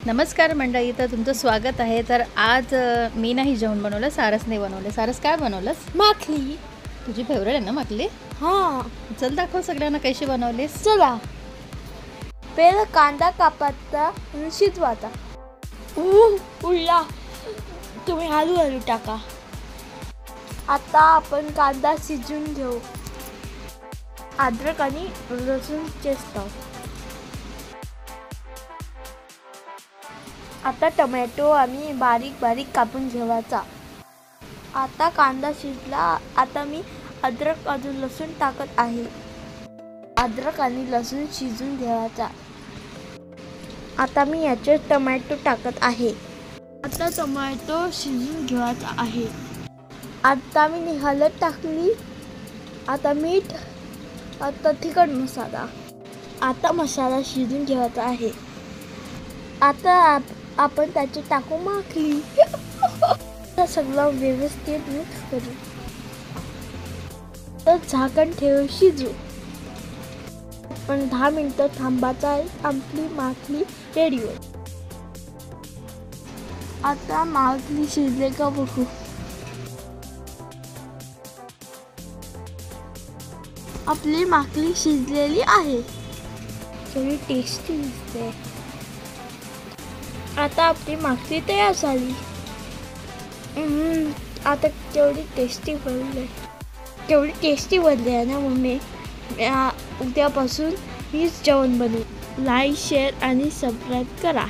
नमस्कार मंडळी, तर तुमचं स्वागत आहे. तर आज मी नाही जेवण बनवलं, सारसने बनवलं. सारस काय बनवलंस? माखली. तुझी फेवरेट आहे ना माकली? हां, चल दाखव सगळ्यांना कशी बनवलीस. चला. पहिला कांदा कापायचा आणि शिजवायचा. उडला. तुम्ही हळूहळू टाका. आता आपण कांदा शिजून घेऊ. अद्रक आणि लसूण चेस्ट. आता टोमॅटो आम्ही बारीक बारीक कापून ठेवायचा. आता कांदा शिजला. आता मी अद्रक आणि लसूण टाकत आहे. अद्रक आणि लसूण शिजून घ्यायचा. आता मी याच्यात टोमॅटो टाकत आहे. आता टोमॅटो शिजून घ्यायचा आहे. आता मी हळद टाकली. आता मीठ. आता तिखट मसाला. आता मसाला शिजून घ्यायचा आहे. आता आपण त्याच्यात टाकू माखली. सगळं व्यवस्थित मिक्स करू. तर झाकण ठेवून शिजू. पण 10 मिनिटं थांबायचं आहे. आपली माखली रेडी होईल. आता माखली शिजले का बघू. आपली माखली शिजलेली आहे. थोडी टेस्टी दिसते. आता आपली माखली तयार झाली. आता केवढी टेस्टी बनली. केवढी टेस्टी बनली आहे ना मम्मी. उद्यापासून मीच जेवण बनवू. लाईक, शेअर आणि सबस्क्राईब करा.